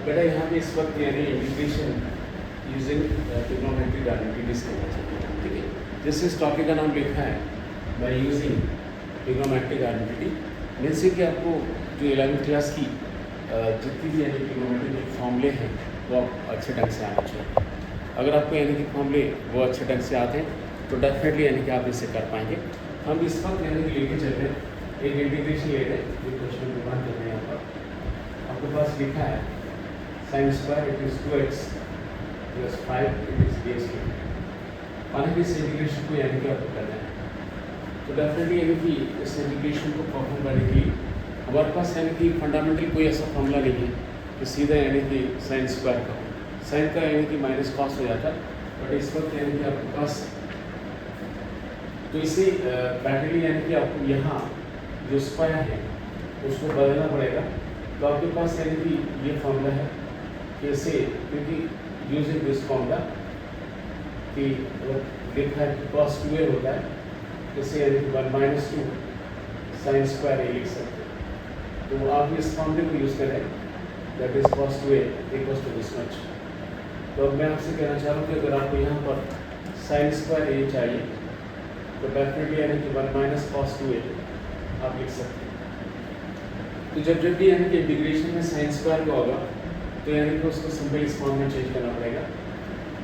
बेटा यहाँ पे इस वक्त यानी इंटीग्रेशन यूजिंग ट्रिग्नोमेट्रिक आइडेंटिटीज करना चाहिए, ठीक है। जिस इस टॉपिक का नाम लिखा है by using trigonometric identity, means कि आपको जो 11वीं क्लास की जितनी भी यानी ट्रिग्नोमेट्रिक फॉर्मूले हैं वो आप अच्छे ढंग से आना चाहिए। अगर आपको यानी कि फॉर्मूले वो अच्छे ढंग से आते हैं तो डेफिनेटली यानी कि आप इसे कर पाएंगे। हम इस वक्त यानी कि लेके चल रहे हैं, एक इंटीग्रेशन ले रहे हैं, जो क्वेश्चन निर्माण कर रहे हैं। यहाँ पर आपके पास लिखा है sin square it is 2x plus 5 it is base के, माना कि इस इंटीग्रेशन को यानी कि आपको करना है। तो डेफिनेटली यानी कि इस इंटीग्रेशन को परफॉर्म करने के लिए हमारे पास यानी कि फंडामेंटल कोई ऐसा फॉर्मूला नहीं है कि सीधा यानी कि साइन स्क्वायर का हो, साइन का यानी कि माइनस कॉस हो जाता है। बट इस वक्त यानी कि आपके पास तो इसे पैरेलली यानी कि आपको यहाँ जो स्क्वायर है उसको बदलना पड़ेगा। तो आपके पास यानी कि ये फॉर्मूला है कि इसे, क्योंकि यूजिंग दिस फॉर्मूला कि लिखा है कि cos 2a होता है, इसे यानी कि 1 माइनस 2 साइन स्क्वायर ए लिख सकते हैं। तो आप इस फॉर्मूले को यूज़ करें, that is cos 2a equals to this much. तो अब मैं आपसे कहना चाह रहा हूँ कि अगर आपको यहाँ पर साइन स्क्वायर ए चाहिए तो डेफिनेटली यानी कि 1 माइनस cos 2a आप लिख सकते हैं। तो जब भी यानी कि इंटीग्रेशन में साइन स्क्वायर का होगा तो यानी कि उसको सिंपल इस फॉर्म में चेंज करना पड़ेगा।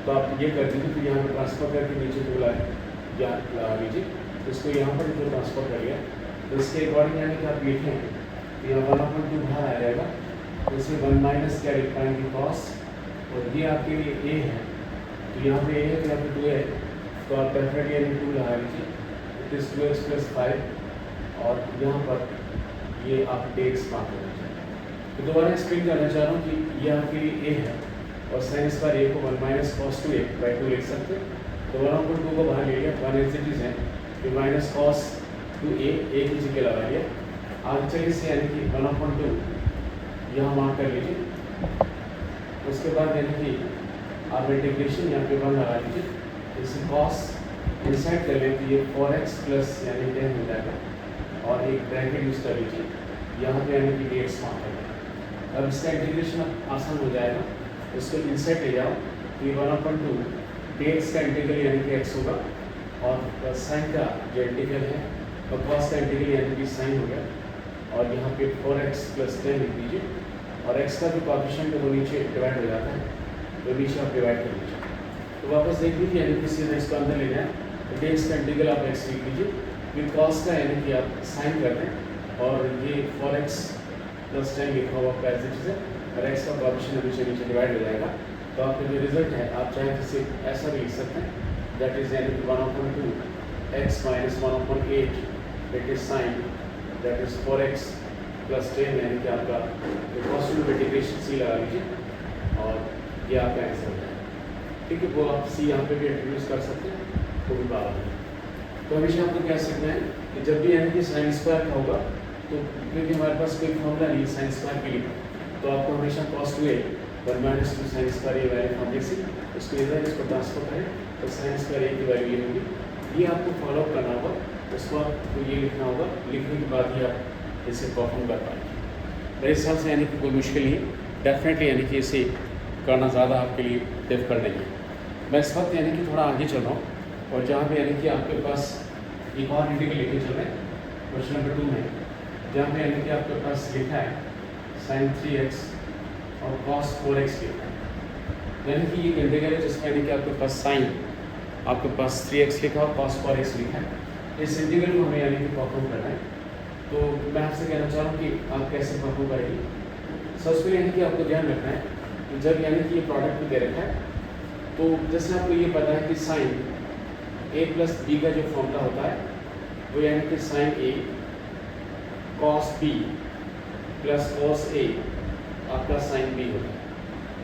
तो आप ये कर दीजिए, तो यहाँ पर ट्रांसफर करके नीचे को लाए या लगा लीजिए, तो इसको यहाँ पर जो ट्रांसफर कर लिया तो इसके अकॉर्डिंग यानी कि आप लिखें तो यहाँ 1/2 बाहर आ जाएगा, तो इसे 1 माइनस क्या लिख पाएंगे cos, और ये आपके लिए a है, तो यहाँ पे a है तो यहाँ पे 2 है, तो आप डेफिनेटली यानी 2 लगा लीजिए, इट इज 2x प्लस 5, और यहाँ पर ये आप dx मान कर लीजिए। तो दोबारा एक्सप्लेन करना चाह रहा हूँ कि ये आपके लिए a है और साइन स्क्वायर a को 1 माइनस cos 2a बाई 2 लिख सकते हैं। तो 1/2 को बाहर ले लिया, 1 एज इट इज है, फिर माइनस cos 2a की जगह लगा लिया। आगे चलिए से यानी कि 1/2 यहाँ मार्क कर लीजिए। उसके बाद यानी कि आप इंटीग्रेशन यहाँ पे 1 लगा लीजिए, इसे cos इंसाइड कर लें तो ये 4x प्लस यानी 10 हो जाएगा, और एक ब्रैकेट यूज़ कर लीजिए यहाँ पे यानी कि dx मार्क कर लें। अब इसका इंटीग्रेशन आसान हो जाएगा, इसको इंसाइड ले जाओ तो ये 1/2 dx का इंटीग्रल यानी कि x होगा, और साइन का जो इंटीग्रल है और cos का इंटीग्रल यानी कि साइन हो गया, और यहाँ पे 4x प्लस 10 लिख दीजिए, और x का जो कोएफिशिएंट है वो नीचे डिवाइड हो जाता है, तो नीचे आप डिवाइड कर लीजिए। तो वापस देख लीजिए यानी कि सीधा इसको अंदर ले जाए तो dx का इंटीग्रल आप x लिख लीजिए, फिर cos का यानी कि आप साइन कर दें, और ये 4x प्लस 10 लिखा हुआ आपका एज इट इज है, और x का कोएफिशिएंट नीचे नीचे डिवाइड हो जाएगा। तो आपका जो रिजल्ट है आप चाहें तो इसे ऐसा भी लिख सकते हैं, दैट इज यानी कि 1/2 x minus 1/8 it is sine, that is 4x plus 10 यानी कि आपका पॉसिबल इंटीग्रेशन सी लगा लीजिए, और ये आपका आंसर हो जाएगा। ठीक है, वो आप सी यहाँ पे भी इंट्रोड्यूस कर सकते हैं, वो भी बात है। तो हमेशा आपको क्या सीखना है कि जब भी यानी कि साइन स्क्वायर का होगा, तो क्योंकि हमारे पास कोई फॉर्मूला नहीं है साइन स्क्वायर के लिए, तो आपको हमेशा cos 2a 1 minus 2 sine square A value फॉर्मूले से उसको इधर इसको ट्रांसफर करें तो साइन स्क्वायर ए की वैल्यू ये होगी। ये आपको फॉलो करना होगा, उसको आपको ये लिखना होगा, लिखने के बाद ही आप इसे परफॉर्म कर पाएंगे। मेरे हिसाब से यानी कि कोई मुश्किल नहीं है, डेफिनेटली यानी कि इसे करना ज़्यादा आपके लिए डिफिकल्ट नहीं है। मैं इस वक्त यानी कि थोड़ा आगे चल रहा हूँ, और जहाँ पे यानी कि आपके पास एक और इंटीग्रल लेके चल रहे हैं क्वेश्चन नंबर 2 में, जहाँ पे यानी कि आपके पास लिखा है sin 3x और cos 4x लिखा है, यानी कि ये इंटीग्रल है जिसमें यानी कि आपके पास साइन आपके पास 3x लिखा और cos 4x लिखा है। इस इंटीग्रल को हमें यानी कि परफॉर्म करना है। तो मैं आपसे कहना चाह रहा हूँ कि आप कैसे परफॉर्म करेंगे। सबसे पहले यानी कि आपको ध्यान रखना है कि जब यानी कि ये प्रोडक्ट भी दे रखा है, तो जैसे आपको ये पता है कि साइन a प्लस बी का जो फॉर्मूला होता है वो यानी कि sine a cos b plus cos a आपका साइन b होता है।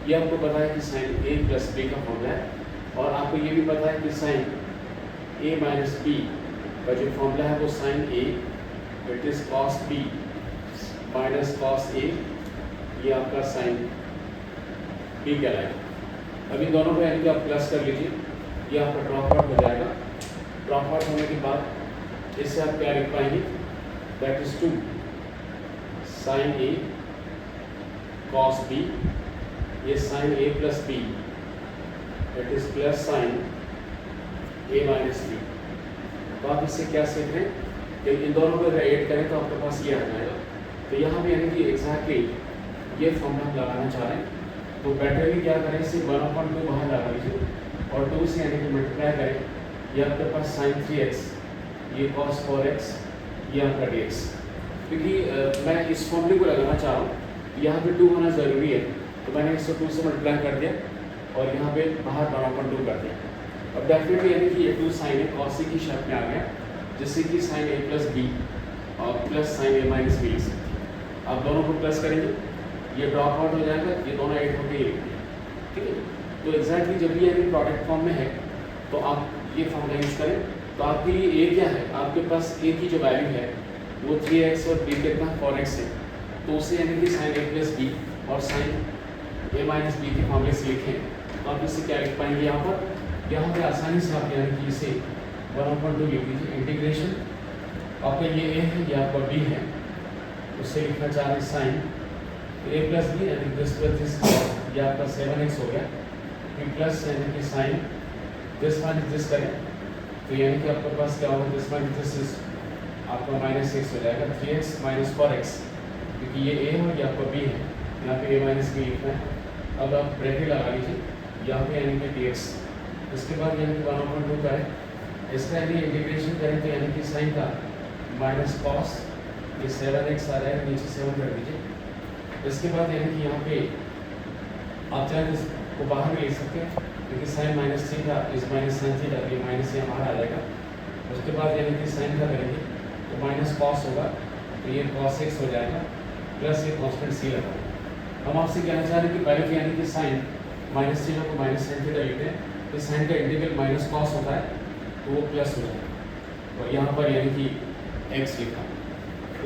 ये आपको पता है कि साइन a प्लस b का फॉर्मूला है, और आपको ये भी पता है कि साइन a माइनस b का जो फॉर्मूला है वो sine a it is cos b minus cos a, ये आपका साइन b कहलाएगा। अब इन दोनों को यानी कि आप प्लस कर लीजिए, ये आपका ड्रॉप आउट हो जाएगा। ड्रॉप आउट होने के बाद इससे आप क्या लिख पाएंगे, that is 2 sine a cos b ये sine A plus B that is plus sine A minus B. तो आप इससे क्या सीख रहे हैं कि इन दोनों को अगर ऐड करें तो आपके पास ये आ जाएगा। तो यहाँ पे यानी कि एग्जैक्टली ये फॉर्मूला हम लगाना चाह रहे हैं। तो बेटर भी क्या करें, इसे 1/2 बाहर लगा लीजिए और 2 से यानी कि मल्टीप्लाई करें। ये आपके पास साइन 3x, ये cos 4x, ये आपका dx। क्योंकि मैं इस फॉर्मूले को लगाना चाह रहा हूँ, यहाँ पे 2 होना ज़रूरी है, तो मैंने इसको 2 से मल्टीप्लाई कर दिया और यहाँ पे बाहर 1/2 कर दिया। अब डेफिनेटली यानी कि ये 2 साइन ए cos ए की शेप में आ गया, जिससे कि साइन ए प्लस बी और plus sine A minus B लिख सकते हैं। आप दोनों को प्लस करेंगे, ये ड्रॉप आउट हो जाएगा, ये दोनों ऐड होकर ये लिखते हैं, ठीक है। तो एग्जैक्टली जब भी यानी प्रोडक्ट फॉर्म में है तो आप ये फॉर्मूला यूज करें। तो आपके लिए ए क्या है, आपके पास ए की जो वैल्यू है वो 3x और बी कितना 4x है, तो उसे यानी कि साइन ए प्लस बी और साइन ए माइनस बी के फॉर्मूले से लिखें। तो आप इसे क्या लिख पाएंगे यहाँ पे आसानी से आप यानी कि इसे 1/2 लिख लीजिए। इंटीग्रेशन आपका ये ए है, ये आपका बी है, उससे लिखना चाह रहे साइन ए प्लस बी यानी दिस प्लस दिस, ये आपका 7x हो गया, फिर प्लस यानी कि साइन दिस माइनस दिस करें तो यानी कि आपके पास क्या होगा, दिस माइनस दिस इज आपका -6 हो जाएगा, 3x माइनस 4x, क्योंकि ये ए है और ये आपका बी है, यहाँ पे ए माइनस बी लिखना है। अब आप ब्रैकेट लगा लीजिए, यहाँ पे यानी कि dx, इसके बाद यानी कि 1/2 करें, इसका यदि इंटीग्रेशन करें तो यानी कि साइन का माइनस कॉस, ये 7x आ रहा है, नीचे 7 कर दीजिए। इसके बाद यानी कि यहाँ पे आप चाहे इसको बाहर भी ले सकते हैं, क्योंकि साइन माइनस थीटा इस माइनस साइन थीटा, ये माइनस से बाहर आ जाएगा। उसके बाद यानी कि साइन का करेंगे तो माइनस कॉस होगा, तो ये cos x हो जाएगा, प्लस ये कॉन्स्टेंट सी लगा। हम आपसे कहना चाह रहे हैं कि पहले तो यानी कि साइन माइनस थीटा को माइनस साइन थीटा लिखते हैं, तो साइन का इंटीग्रल माइनस कॉस होता है तो वो प्लस हो जाएगा, और यहाँ पर यानी कि x लिखा।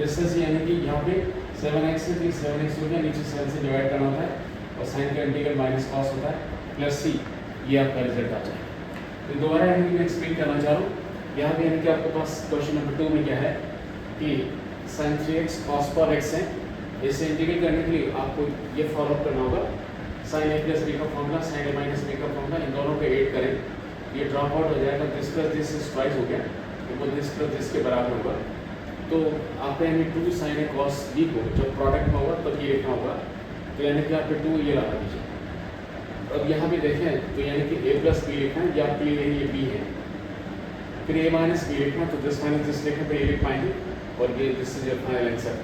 इससे से यानी कि यहाँ पे 7x से 7x हो गया, नीचे 7 से डिवाइड करना होता है, और साइन का इंटीग्रल माइनस कॉस होता है प्लस सी, ये आपका रिजल्ट आ जाएगा। तो दोबारा यानी कि मैं एक्सप्लेन करना चाह रहा हूँ, यहाँ पे यानी कि आपके पास क्वेश्चन नंबर 2 में क्या है कि साइन 3x cos 4x है, इसे इंटीग्रेट करने के लिए आपको ये फॉलो अप करना होगा, साइन ए प्लस बी का formula, sign A minus B का फॉर्मूला, इन दोनों को ऐड करें, ये ड्रॉप आउट हो जाएगा, this plus this is twice हो गया, तो वो दिस प्लस दिस के बराबर होगा। तो आप यानी 2 साइन ए cos b को जब प्रोडक्ट में होगा तब ये लिखना होगा, तो यानी कि आप 2 ये लगा दीजिए। अब यहाँ पे देखें तो यानी कि a प्लस बी लिखना है, या आपके लिए ये b है, फिर a माइनस बी लिखना, तो दिस माइनस दिस लिखें तो ये लिख पाएंगे, और ये this is your final answer.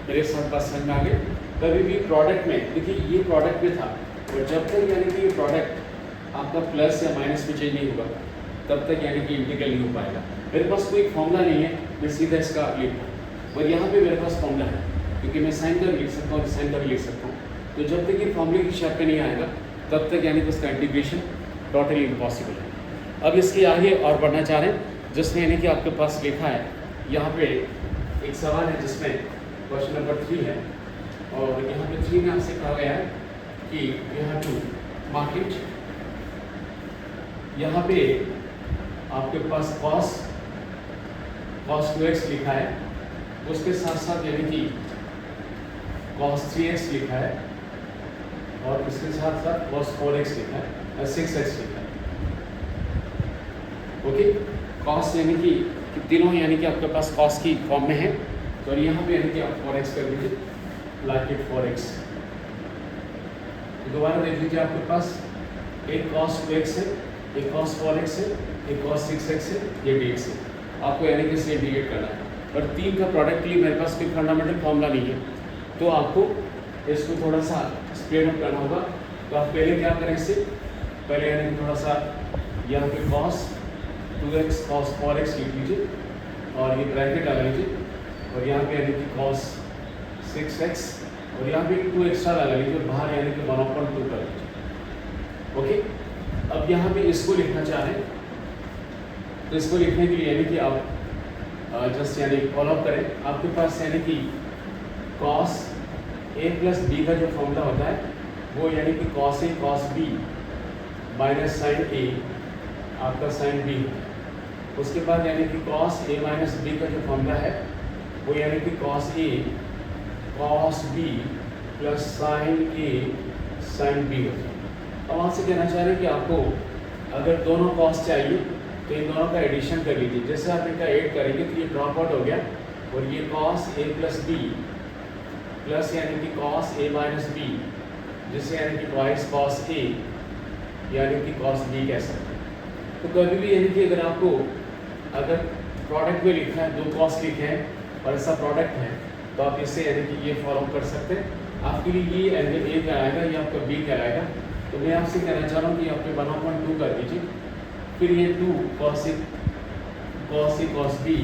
मेरे साथ बात समझ में आ गई। कभी भी प्रोडक्ट में देखिए, ये प्रोडक्ट में था, और जब तक यानी कि ये प्रोडक्ट आपका प्लस या माइनस में चेंज नहीं होगा तब तक यानी कि इंटीग्रल नहीं हो पाएगा। मेरे पास कोई फॉर्मूला नहीं है, मैं सीधा इसका लिख रहा हूँ, और यहाँ पे मेरे पास फॉर्मूला है, क्योंकि मैं साइन का भी लिख सकता हूँ, साइन का भी लिख सकता हूँ। तो जब तक ये फॉर्मूले की शेप पे नहीं आएगा तब तक यानी कि उसका इंटीग्रेशन टोटली इम्पॉसिबल है। अब इसके आगे और बढ़ना चाह रहे हैं, जिसमें यानी कि आपके पास लिखा है, यहाँ पे एक सवाल है जिसमें क्वेश्चन नंबर 3 है, और यहाँ पे 3 में आपसे कहा गया है कि you have to mark it. यहाँ पे आपके पास cos 2x लिखा है, उसके साथ साथ यानी कि cos 3x लिखा है, और इसके साथ साथ cos 4x लिखा है, 6x लिखा है। ओके, cos यानी कि तीनों यानी कि आपके पास cos की फॉर्म में है, तो यहाँ पे यानी कि आप 4x कर दीजिए, लाइक इट 4x। दोबारा देख लीजिए, आपके पास एक cos 2x है, एक cos 4x है, एक cos 6x है, ये dx है। आपको यानी कि इसे इंटीग्रेट करना है, और 3 का प्रोडक्ट के लिए मेरे पास कोई फंडामेंटल फॉर्मूला नहीं है, तो आपको इसको थोड़ा सा स्प्लिट अप करना होगा। तो आप पहले क्या करें, इससे पहले यानी कि थोड़ा सा यहाँ पे cos 2x cos 4x लिख लीजिए, और ये ब्रैकेट लगा लीजिए, और यहाँ पे यानी कि cos 6x, और यहाँ पे 2 एक्स्ट्रा लगा लीजिए, और बाहर यानी कि 1/2 कर लीजिए। ओके, अब यहाँ पे इसको लिखना चाहें तो इसको लिखने के लिए यानी कि आप जस्ट यानी फॉलो अप करें। आपके पास यानी कि cos a प्लस बी का जो फॉर्मूला होता है वो यानी कि cos a cos b minus sine a आपका साइन b है। उसके बाद यानी कि cos a माइनस b का जो फॉर्मूला है वो यानी कि cos a cos b plus sine a sine B हो जाएगा। अब आपसे कहना चाह रहे हैं कि आपको अगर दोनों कॉस चाहिए तो इन दोनों का एडिशन कर लीजिए। जैसे आप इनका ऐड करेंगे तो ये ड्रॉप आउट हो गया और ये cos A plus B plus यानी कि कॉस ए माइनस बी, जिससे यानी कि ट्वाइस कॉस ए यानी कि कॉस बी कह सकते हैं। तो कभी भी यानी कि अगर आपको अगर प्रोडक्ट में लिखा है, दो कॉस लिखे हैं और ऐसा प्रोडक्ट है, तो आप इससे यानी कि ये फॉलो कर सकते हैं। आपके लिए ये एंगल ए कहलाएगा, ये आपका बी कहलाएगा। तो मैं आपसे कहना चाह रहा हूँ कि आप पे 1/2 कर दीजिए, फिर ये 2 कॉस ए कॉस बी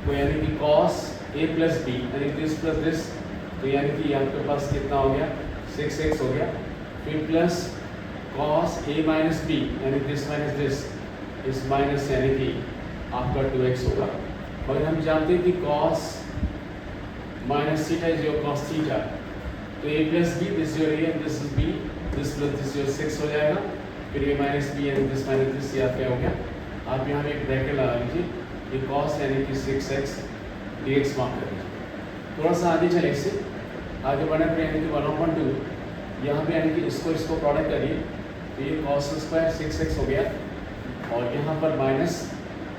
को यानी कि कॉस ए प्लस बी यानी दिस प्लस दिस, तो यानी कि आपके पास कितना हो गया 6x हो गया। फिर plus cos A minus B यानी दिस माइनस दिस, इस माइनस यानी कि आपका 2x होगा। और हम जानते हैं कि cos minus theta is your cos theta, तो a plus B this your a and this is b, this plus this your 6 हो जाएगा। फिर ये minus B and this minus this, ये क्या हो गया, आप यहाँ पे एक ब्रैकेट लगा लीजिए, ये कॉस यानी कि 6x dx मार्क कर लीजिए। थोड़ा सा आगे चले, इससे आगे बढ़ने पर यानी कि 1/2 यहाँ पे यानी कि इसको प्रोडक्ट करिए, तो ये कॉस स्क्वायर 6x हो गया और यहाँ पर minus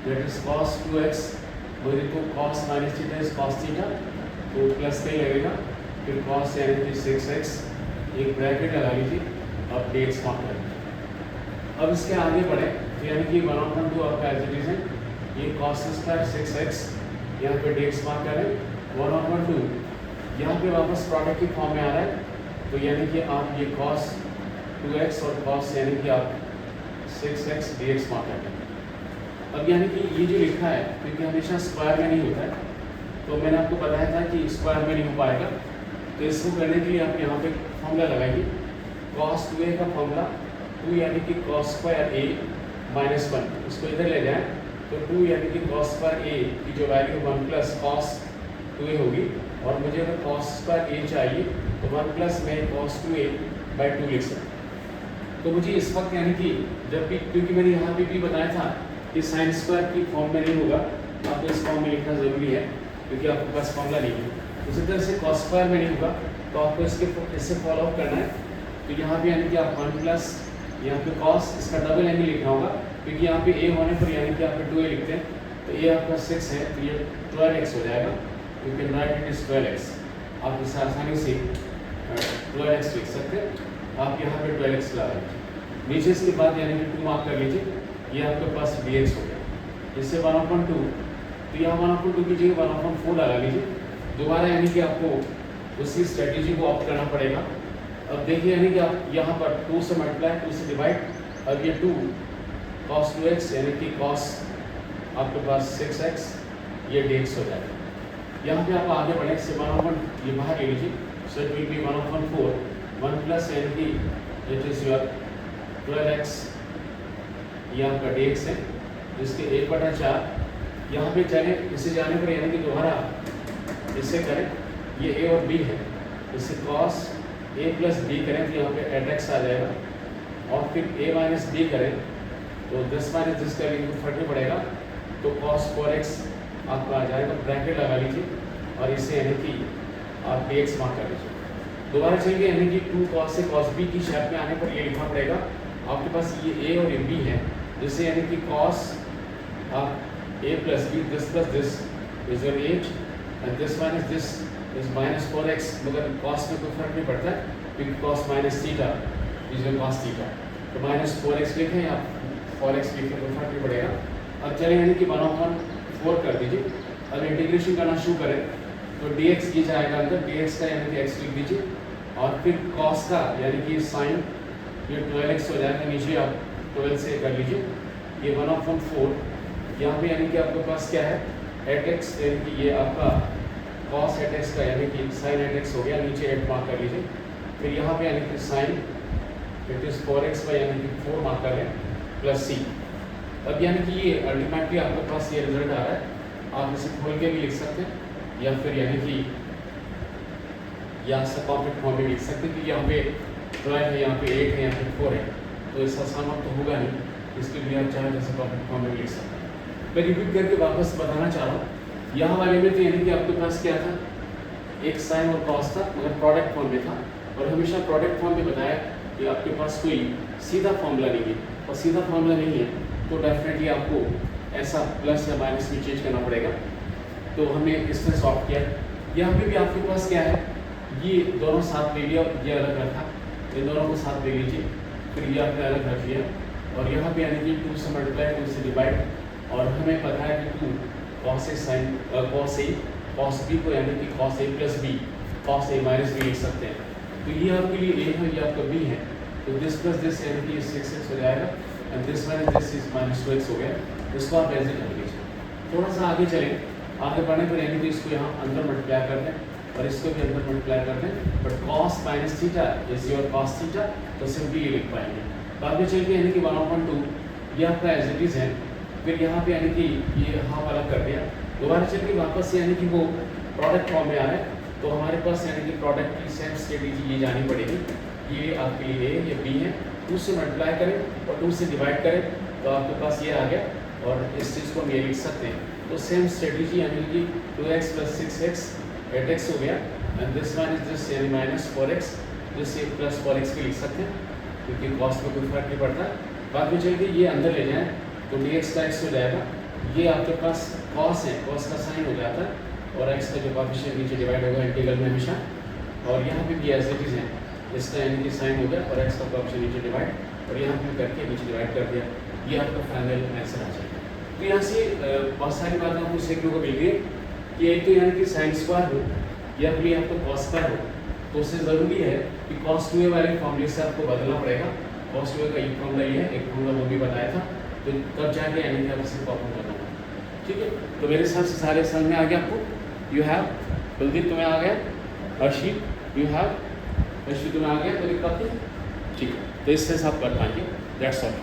that is cos 2x, और देखो cos minus theta is cos theta, तो प्लस का ही लगेगा। फिर कॉस यानी कि 6x, एक ब्रैकेट लगा लीजिए, अब dx मार्क कर लीजिए। अब इसके आगे बढ़े तो यानी कि 1/2 आपका एज इट इज है, ये कॉस स्क्वायर 6x, यहाँ पे dx मार्क करें 1/2, यहाँ पे वापस प्रोडक्ट की फॉर्म में आ रहा है, तो यानी कि आप ये कॉस 2x और कॉस यानी कि आप 6x dx मार्क करें। अब यानी कि ये जो लिखा है, क्योंकि हमेशा स्क्वायर में नहीं होता है, तो मैंने आपको बताया था कि स्क्वायर में नहीं हो पाएगा, तो इसको करने के लिए आप यहाँ पे फॉर्मूला लगाइए, cos 2a का फॉर्मूला 2 यानी कि cos स्क्वायर a माइनस 1, इसको इधर ले जाएं तो 2 यानी कि cos स्क्वायर a की जो वैल्यू 1 प्लस cos 2a होगी, और मुझे अगर cos स्क्वायर a चाहिए तो 1 प्लस में cos 2a बाई 2 लिख सकता हूँ। तो मुझे इस वक्त यानी कि जब भी, क्योंकि मैंने यहाँ पे भी बताया था कि साइन स्क्वायर की फॉर्म में नहीं होगा, आपको इस फॉर्म में लिखना ज़रूरी है क्योंकि आपके पास फॉर्मूला नहीं है। उसी तरह से कॉस स्क्वायर में नहीं होगा, तो आपको इससे फॉलो अप करना है। तो यहाँ पे यानी कि आप 1 प्लस यहाँ पे कॉस, इसका डबल एंगल लिखना होगा, क्योंकि यहाँ पे a होने पर यानी कि आप 2a लिखते हैं, तो a आपका 6 है, तो ये 12x हो जाएगा। You can write it is 12x, आप इसे आसानी से 12x लिख सकते हैं। आप यहाँ पे 12x लगा लीजिए, नीचे इसके बाद यानी कि 2 मार्क कर लीजिए, ये आपके पास dx हो गया। इससे 1/2, तो यहाँ 1/2 की जगह 1/4 लगा लीजिए। दोबारा यानी कि आपको उसी स्ट्रेटेजी को ऑप्ट करना पड़ेगा। अब देखिए यानी कि आप यहाँ पर 2 से मल्टीप्लाई, 2 से डिवाइड, अब ये 2 cos 2x यानी कि cos आपके पास 6x, ये dx हो जाएगा। यहाँ पे आप आगे बढ़े, से 1/1 ये बाहर ले लीजिए, so it will be 1/4, 1 plus यानी कि इट इज योर 12x, ये आपका dx है, जिसके 1/4 यहाँ पे चले, इसे जाने पर यानी कि दोबारा इससे करें, ये a और b है, इससे cos a प्लस b करें तो यहाँ पे 8x आ जाएगा, और फिर a माइनस b करें तो 10 माइनस 10 का इनको फर्क पड़ेगा, तो cos 4x आपका आ जाएगा। ब्रैकेट लगा लीजिए और इसे यानी कि आप dx मार्क कर लीजिए। दोबारा चलिए यानी कि 2 cos से cos b की शेप में आने पर ये लिखना पड़ेगा, आपके पास ये a और ये b है, जिससे यानी कि cos आप a plus b, this plus this is your 8 and this minus this is minus 4x, मगर cos में कोई फर्क नहीं पड़ता है क्योंकि cos minus theta is your cos theta, तो minus 4x लिखें या 4x लिखें कोई फर्क नहीं पड़ेगा। अब चले यानी कि 1/4 कर दीजिए। अब इंटीग्रेशन करना शुरू करें तो dx की जाएगा अंदर, dx का यानी कि x लिख दीजिए, और फिर cos का यानी कि साइन ये 12x हो जाएगा, नीचे आप 12 से कर लीजिए, ये 1/4 यहाँ पे यानी कि आपके पास क्या है 8x, यानी कि ये आपका cos 8x का यानी कि sin 8x हो गया, नीचे 8 मार्क कर लीजिए। फिर यहाँ पे यानी कि sin इट इज 4x का यानी कि 4 मार्क कर लें प्लस c। अब यानी कि ये अल्टीमेटली आपके पास ये रिजल्ट आ रहा है, आप इसे खोल के भी लिख सकते हैं या फिर यानी कि यहाँ से कॉम्प्लेक्ट फॉर्म में लिख सकते हैं कि यहाँ पे 12 है, यहाँ पे 8 है, यहाँ पे 4 है, तो इसका सम तो होगा नहीं, इसके लिए आप चाहें जैसे कॉम्प्लेक्ट फॉर्म में लिख सकते हैं। मैं रिपीट करके वापस बताना चाह रहा हूँ, यहाँ वाले में तो यानी कि आपके पास क्या था, एक साइन और कॉस था, मगर प्रोडक्ट फॉर्म में था, और हमेशा प्रोडक्ट फॉर्म में बताया कि आपके पास कोई सीधा फॉर्मूला नहीं है, और सीधा फॉर्मूला नहीं है तो डेफिनेटली आपको ऐसा प्लस या माइनस में चेंज करना पड़ेगा। तो हमने इसमें सॉल्व किया। यहाँ पे भी आपके पास क्या है, ये दोनों साथ ले लिया, ये अलग रखा, इन दोनों को साथ ले लीजिए, फिर ये आपने अलग रख लिया, और यहाँ पे यानी कि 2 से मल्टीप्लाई, 2 से डिवाइड, और हमें पता है कि 2 cos A sin cos A cos B को यानी कि cos A plus B cos A minus B लिख सकते हैं। तो ये आपके लिए A है, ये आपका B है, तो दिस प्लस दिस यानी कि 6x हो जाएगा, and this minus this is minus 2x हो गया। इसको आप ऐसे कर लीजिए। थोड़ा सा आगे चलें, आगे बढ़ने पर यानी कि इसको यहाँ अंदर मल्टीप्लाई कर दें और इसको भी अंदर मल्टीप्लाई कर दें, but cos minus theta is your cos theta, तो सिंपली ये लिख पाएंगे। बाद में चल के यानी कि 1/2 ये आपका एज इट इज है, फिर यहाँ पे यानी कि ये हाफ अलग कर दिया, दोबारा चल के वापस यानी कि वो प्रोडक्ट फॉर्म में आ रहा है, तो हमारे पास यानी कि प्रोडक्ट की सेम स्ट्रेटेजी ये जानी पड़ेगी। ये आपके लिए A, ये B है, 2 से मल्टीप्लाई करें और 2 से डिवाइड करें, तो आपके पास ये आ गया, और इस चीज़ को हम ये लिख सकते हैं। तो सेम स्ट्रेटेजी यानी कि 2x प्लस 6x 8x हो गया, एंड दिस माइनस दिस यानी माइनस 4x, दिस ये प्लस 4x भी लिख सकते हैं, क्योंकि कॉस्ट में कोई फर्क नहीं पड़ता। बाद में चल के ये अंदर ले जाएँ तो dx का x हो जाएगा, ये आपके पास cos है, cos का साइन हो जाता है, और x का जो कोएफिशिएंट नीचे डिवाइड होगा इंटीग्रल में हमेशा, और यहाँ पे भी एज इट इज है, इसका यानी कि साइन हो गया और x का कोएफिशिएंट नीचे डिवाइड, और यहाँ पे करके नीचे डिवाइड कर दिया, ये आपका फाइनल आंसर आ जाएगा। तो यहाँ से बहुत सारी बातें आपको सीखने को मिल रही है कि एक तो यानी कि साइन स्क्वायर हो या फिर आपको कॉस स्क्वायर हो, तो उससे ज़रूरी है कि cos 2a वाले फॉर्मूले से आपको बदलना पड़ेगा। cos 2a का ये फॉर्मूला ये है, एक फॉर्मूला वो भी बताया था, तो तब जाके यानी कि आप इसे कॉपी करना होगा। ठीक है, तो मेरे हिसाब से सारे समझ में आ गया आपको। यू हैव कुलदीप तुम्हें आ गया, हर्षित यू हैव, हर्षित तुम्हें आ गया, कोई दिक्कत नहीं? ठीक है, तो इससे आप कर पाएंगे। That's all.